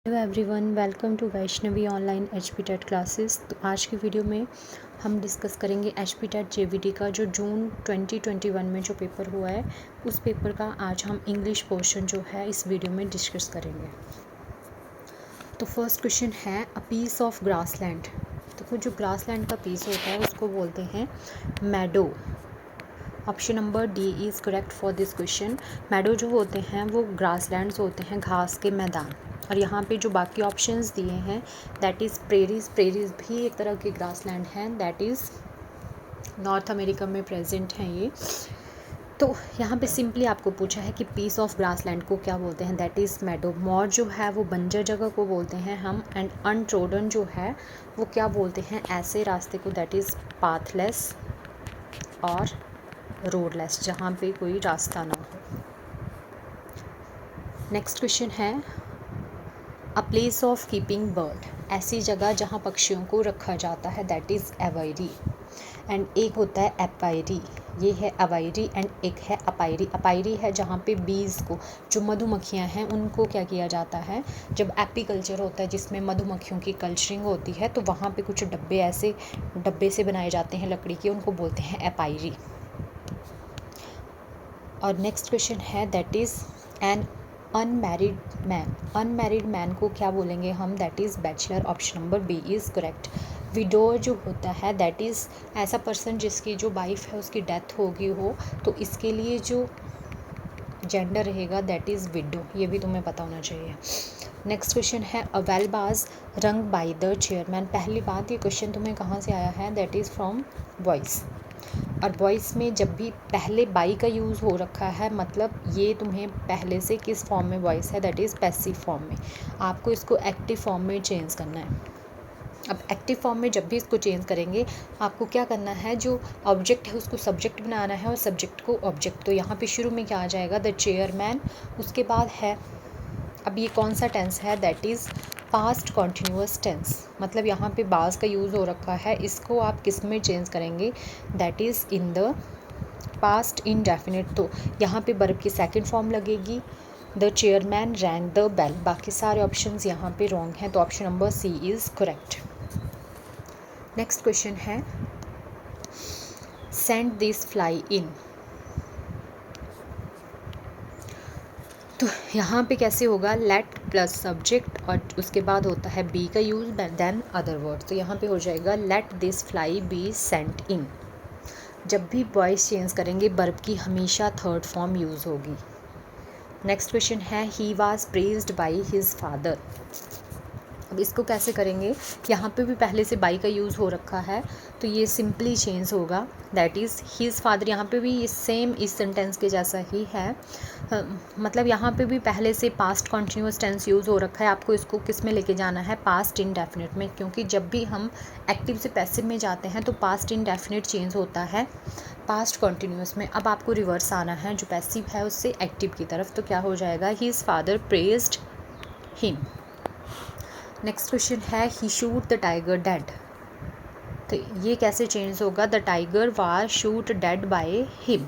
Hello everyone, welcome to Vaishnavi online HPTET classes. तो आज की वीडियो में हम डिस्कस करेंगे HPTET JVT का जो जून 2021 में जो पेपर हुआ है उस पेपर का आज हम इंग्लिश पोर्शन जो है इस वीडियो में डिस्कस करेंगे। तो फर्स्ट क्वेश्चन है अ पीस ऑफ ग्रासलैंड। तो जो ग्रासलैंड का पीस होता है उसको बोलते हैं meadow. Option number D is correct for this question. Meadow जो होते हैं वो ग्रासलैंड्स होते हैं, घास के मैदान। और यहाँ पे जो बाकी ऑप्शंस दिए हैं दैट इज़ प्रेरीज। प्रेरीज भी एक तरह के ग्रासलैंड हैं, दैट इज़ नॉर्थ अमेरिका में प्रेजेंट हैं ये। तो यहाँ पे सिंपली आपको पूछा है कि पीस ऑफ ग्रासलैंड को क्या बोलते हैं, दैट इज़ मैडो। मॉर जो है वो बंजर जगह को बोलते हैं हम, एंड अनट्रोडन जो है वो क्या बोलते हैं, ऐसे रास्ते को, दैट इज़ पाथलेस और रोडलेस, जहाँ पे कोई रास्ता ना हो। नेक्स्ट क्वेश्चन है a place of keeping bird. ऐसी जगह जहाँ पक्षियों को रखा जाता है, दैट इज़ एवायरी। एंड एक होता है एपायरी, ये है अवायरी, एंड एक है अपायरी। अपायरी है जहाँ पे बीज को, जो मधुमक्खियाँ हैं उनको क्या किया जाता है, जब एपीकल्चर होता है जिसमें मधुमक्खियों की कल्चरिंग होती है तो वहाँ पे कुछ डब्बे ऐसे डब्बे से बनाए जाते हैं लकड़ी के, उनको बोलते हैं एपायरी। और नेक्स्ट क्वेश्चन है that is an unmarried man. Unmarried man को क्या बोलेंगे हम, that is bachelor. Option number B is correct. Widower जो होता है दैट इज़ ऐसा पर्सन जिसकी जो वाइफ है उसकी डेथ हो गई हो, तो इसके लिए जो जेंडर रहेगा दैट इज़ विडो, ये भी तुम्हें पता होना चाहिए। नेक्स्ट क्वेश्चन है अ वेल बाज रंग बाय द चेयरमैन। पहली बात, ये क्वेश्चन तुम्हें कहाँ से आया है, दैट इज़ फ्रॉम वॉइस। और वॉइस में जब भी पहले बाई का यूज़ हो रखा है, मतलब ये तुम्हें पहले से किस फॉर्म में वॉइस है, दैट इज़ पैसिव फॉर्म में। आपको इसको एक्टिव फॉर्म में चेंज करना है। अब एक्टिव फॉर्म में जब भी इसको चेंज करेंगे आपको क्या करना है, जो ऑब्जेक्ट है उसको सब्जेक्ट बनाना है और सब्जेक्ट को ऑब्जेक्ट। तो यहाँ पे शुरू में क्या आ जाएगा, द चेयरमैन। उसके बाद है, अब ये कौन सा टेंस है, that is past continuous tense. मतलब यहाँ पे बाज का यूज़ हो रखा है, इसको आप किस में चेंज करेंगे, that is in the past indefinite. तो यहाँ पे वर्ब की सेकंड फॉर्म लगेगी, the chairman rang the bell. बाकी सारे ऑप्शंस यहाँ पे रॉन्ग हैं, तो option number C is correct. Next question है सेंड दिस फ्लाई इन। तो यहाँ पे कैसे होगा, लेट प्लस सब्जेक्ट और उसके बाद होता है बी का यूज़, देन अदर वर्ड। तो यहाँ पे हो जाएगा let this fly be sent in. जब भी वॉइस चेंज करेंगे वर्ब की हमेशा थर्ड फॉर्म यूज़ होगी। नेक्स्ट क्वेश्चन है he was praised by his father. अब इसको कैसे करेंगे, यहाँ पे भी पहले से बाई का यूज़ हो रखा है तो ये सिंपली चेंज होगा, दैट इज़ हिज फादर। यहाँ पे भी ये सेम इस सेंटेंस के जैसा ही है। मतलब यहाँ पे भी पहले से पास्ट कॉन्टीन्यूअस टेंस यूज़ हो रखा है, आपको इसको किस में लेके जाना है, पास्ट इंडेफिनिट में। क्योंकि जब भी हम एक्टिव से पैसिव में जाते हैं तो पास्ट इंडेफिनिट चेंज होता है पास्ट कॉन्टीन्यूअस में। अब आपको रिवर्स आना है, जो पैसिव है उससे एक्टिव की तरफ। तो क्या हो जाएगा, his father praised him. Next question है ही शूट द टाइगर डेड। तो ये कैसे चेंज होगा, the tiger was shoot dead by him.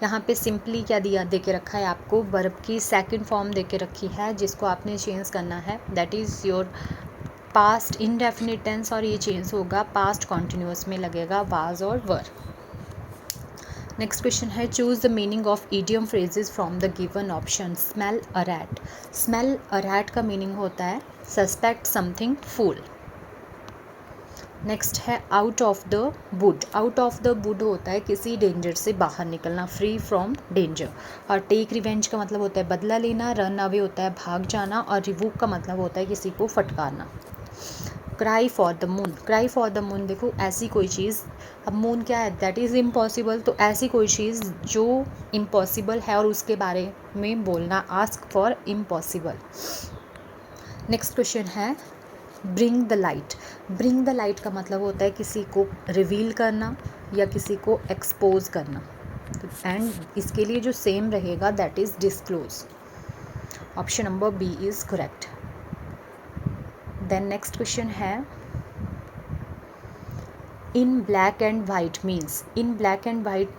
यहाँ पे सिंपली क्या दिया दे के रखा है आपको, वर्ब की सेकंड फॉर्म दे के रखी है जिसको आपने चेंज करना है, that is your past indefinite tense. और ये चेंज होगा पास्ट कॉन्टीन्यूअस में लगेगा वाज और वर। नेक्स्ट क्वेश्चन है choose the meaning of idiom phrases from the given option. Smell a rat. Smell a rat का मीनिंग होता है सस्पेक्ट समथिंग फूल। नेक्स्ट है out of the wood. Out of the wood होता है किसी danger से बाहर निकलना, फ्री फ्रॉम डेंजर। और टेक रिवेंज का मतलब होता है बदला लेना, रन अवे होता है भाग जाना, और रिवूक का मतलब होता है किसी को फटकारना। Cry for the moon. Cry for the moon, देखो ऐसी कोई चीज़, अब मून क्या है, दैट इज़ इम्पॉसिबल। तो ऐसी कोई चीज़ जो इम्पॉसिबल है और उसके बारे में बोलना, ask for impossible. Next question है bring the light. Bring the light का मतलब होता है किसी को रिवील करना या किसी को एक्सपोज करना। एंड इसके लिए जो सेम रहेगा that is disclose. Option number B is correct. Then next question है in black and white means. In black and white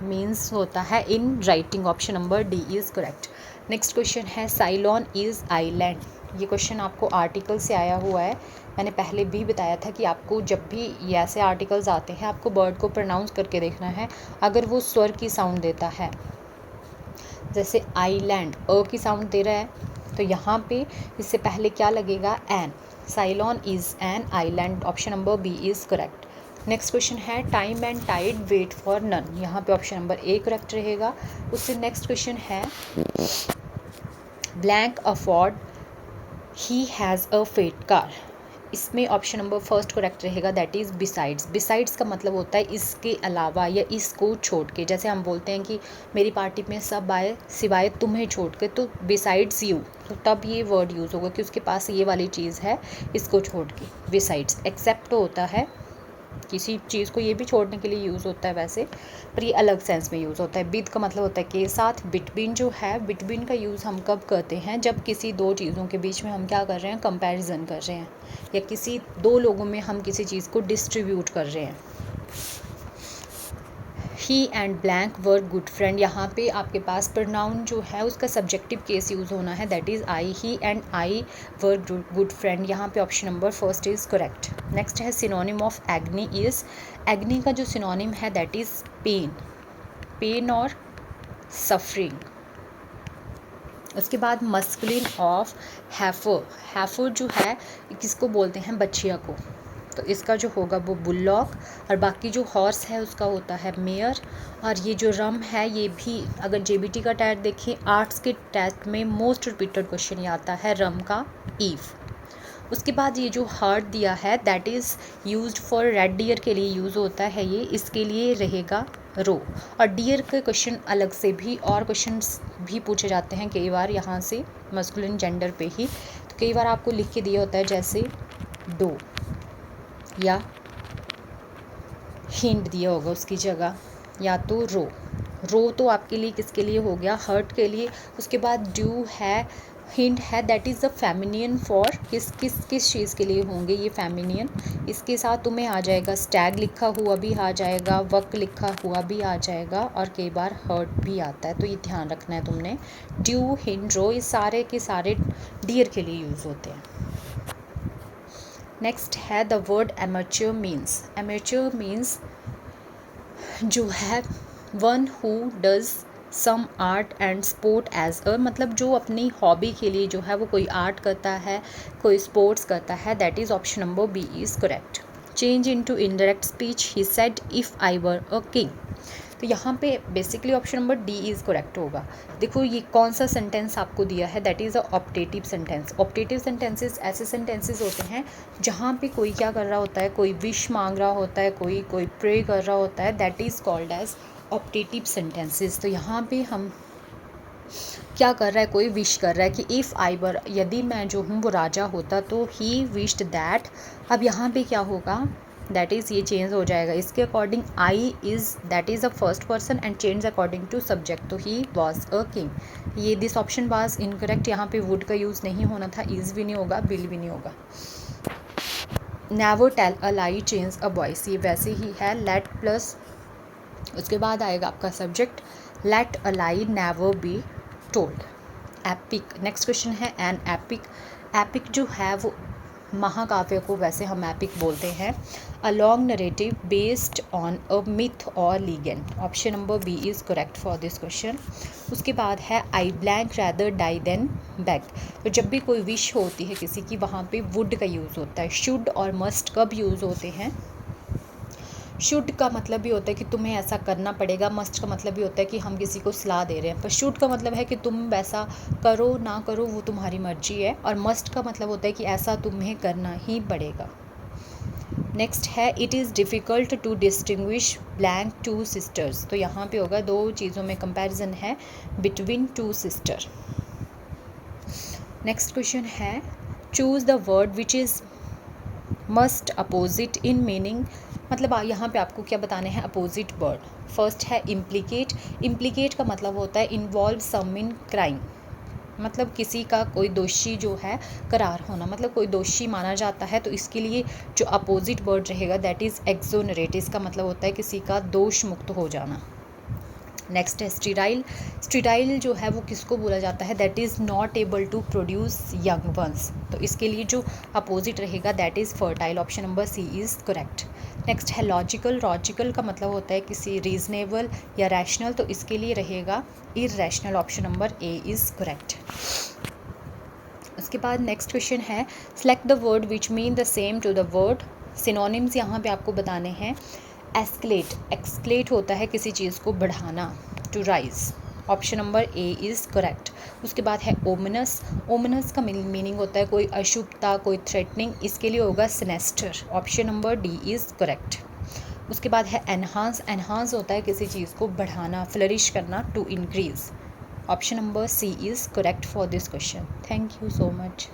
means होता है in writing. Option number D is correct. Next question है Ceylon is island. ये क्वेश्चन आपको article से आया हुआ है। मैंने पहले भी बताया था कि आपको जब भी ये ऐसे आर्टिकल्स आते हैं आपको वर्ड को प्रोनाउंस करके देखना है। अगर वो स्वर की साउंड देता है, जैसे आइलैंड अ की साउंड दे रहा है, तो यहाँ पे इससे पहले क्या लगेगा, an. Ceylon is an island, option number B is correct. Next question है time and tide wait for none. यहाँ पे ऑप्शन नंबर ए करेक्ट रहेगा। उससे नेक्स्ट क्वेश्चन है blank afford he has a fat car. इसमें option number first correct रहेगा, that is besides. Besides का मतलब होता है इसके अलावा या इसको छोड़ के। जैसे हम बोलते हैं कि मेरी पार्टी में सब आए सिवाय तुम्हें छोड़ के, तो बिसाइड्स यू, तो तब ये वर्ड यूज़ होगा कि उसके पास ये वाली चीज़ है इसको छोड़ के। बिसाइड्स एक्सेप्ट होता है किसी चीज़ को, ये भी छोड़ने के लिए यूज़ होता है वैसे, पर ये अलग सेंस में यूज़ होता है। विद का मतलब होता है के साथ। बिटवीन जो है, बिटवीन का यूज़ हम कब करते हैं, जब किसी दो चीज़ों के बीच में हम क्या कर रहे हैं, कंपैरिजन कर रहे हैं, या किसी दो लोगों में हम किसी चीज़ को डिस्ट्रीब्यूट कर रहे हैं। He and blank were good friend. यहाँ पे आपके पास प्रोनाउन जो है उसका सब्जेक्टिव केस यूज़ होना है, that is I. He and I were good friend. यहाँ पे option number first is correct. Next है सिनोनिम ऑफ एग्नी इज़। एग्नी का जो सिनोनिम है दैट इज़ पेन, पेन और सफरिंग। उसके बाद मस्कुलिन ऑफ हैफर। हैफर जो है किसको बोलते हैं, बछिया को, तो इसका जो होगा वो बुलॉक। और बाकी जो हॉर्स है उसका होता है मेयर। और ये जो रम है ये भी, अगर जेबीटी का टेस्ट देखें, आर्ट्स के टेस्ट में मोस्ट रिपीटेड क्वेश्चन ये आता है रम का ईव। उसके बाद ये जो हार्ट दिया है that is used for red deer के लिए यूज़ होता है ये, इसके लिए रहेगा रो। और डियर के क्वेश्चन अलग से भी और क्वेश्चंस भी पूछे जाते हैं कई बार यहाँ से मस्कुलिन जेंडर पे ही। तो कई बार आपको लिख के दिया होता है जैसे डो, या हिंट दिया होगा उसकी जगह, या तो रो। रो तो आपके लिए किसके लिए हो गया, हर्ट के लिए। उसके बाद ड्यू है, हिंट है, दैट इज़ द फेमिनियन फॉर किस चीज़ के लिए होंगे ये फेमिनियन। इसके साथ तुम्हें आ जाएगा स्टैग लिखा हुआ भी आ जाएगा, वक लिखा हुआ भी आ जाएगा, और कई बार हर्ट भी आता है, तो ये ध्यान रखना है तुमने। ड्यू, हिंट, रो, ये सारे के सारे डियर के लिए यूज़ होते हैं। नेक्स्ट है the word amateur means. Amateur means जो है one who does some art and sport as a, मतलब जो अपनी हॉबी के लिए जो है वो कोई आर्ट करता है, कोई स्पोर्ट्स करता है, that is option number B is correct. Change into indirect speech, he said if I were a king. तो यहाँ पे basically option number D is correct होगा। देखो ये कौन सा सेंटेंस आपको दिया है, that is a optative sentence. Optative sentences ऐसे सेंटेंसेस होते हैं जहाँ पे कोई क्या कर रहा होता है, कोई विश मांग रहा होता है, कोई प्रे कर रहा होता है, that is called as optative sentences. तो यहाँ पे हम क्या कर रहा है, कोई विश कर रहा है कि इफ़ आई वर, यदि मैं जो हूँ वो राजा होता, तो ही विश्ड दैट। अब यहाँ पे क्या होगा, दैट इज़ ये चेंज हो जाएगा इसके according, I is that is a first person and change according to subject, तो ही वॉज अ किंग। ये दिस ऑप्शन वाज इनकरेक्ट, यहाँ पे वुड का यूज़ नहीं होना था, इज़ भी नहीं होगा, विल भी नहीं होगा। Never tell a lie, change a voice, ये वैसे ही है, लेट प्लस उसके बाद आएगा आपका subject, let a lie never be told. Epic, next question है एन एपिक। एपिक जो है वो महाकाव्य को वैसे हम एपिक बोलते हैं। A long narrative based on a myth और legend, option number B is correct for this question. उसके बाद है I blank rather die than back. तो जब भी कोई विश होती है किसी की, वहाँ पे वुड का यूज़ होता है। शुड और मस्ट कब यूज़ होते हैं, शुड का मतलब भी होता है कि तुम्हें ऐसा करना पड़ेगा, मस्ट का मतलब भी होता है कि हम किसी को सलाह दे रहे हैं, पर शुड का मतलब है कि तुम वैसा करो ना करो वो तुम्हारी मर्जी है, और मस्ट का मतलब होता है कि ऐसा तुम्हें करना ही पड़ेगा। नेक्स्ट है it is difficult to distinguish blank two sisters. तो यहाँ पे होगा दो चीज़ों में कंपैरिजन है between two sister. Next question है choose the word which is must opposite in meaning. मतलब यहाँ पे आपको क्या बताने हैं, अपोजिट वर्ड। फर्स्ट है इम्प्लीकेट। इम्प्लीकेट का मतलब होता है इन्वॉल्व सम इन क्राइम, मतलब किसी का कोई दोषी जो है करार होना, मतलब कोई दोषी माना जाता है, तो इसके लिए जो अपोजिट वर्ड रहेगा दैट इज़ एक्सोनरेट। इसका मतलब होता है किसी का दोष मुक्त हो जाना। नेक्स्ट है स्टीराइल। स्टीराइल जो है वो किसको बोला जाता है, that is not able to produce young ones, तो इसके लिए जो अपोजिट रहेगा that is fertile, option number C is correct. Next है लॉजिकल। लॉजिकल का मतलब होता है किसी रीजनेबल या रैशनल, तो इसके लिए रहेगा irrational, option number A is correct. उसके बाद नेक्स्ट क्वेश्चन है select the word which mean the same to the word. Synonyms यहाँ पे आपको बताने हैं। एस्केलेट, एक्सकेलेट होता है किसी चीज़ को बढ़ाना, to rise, option number A is correct. उसके बाद है ओमिनस। ओमिनस का मीनिंग होता है कोई अशुभता, कोई थ्रेटनिंग, इसके लिए होगा sinister, option number D is correct. उसके बाद है एनहांस। एनहांस होता है किसी चीज़ को बढ़ाना, फ्लरिश करना, to increase, option number C is correct for this question. Thank you so much.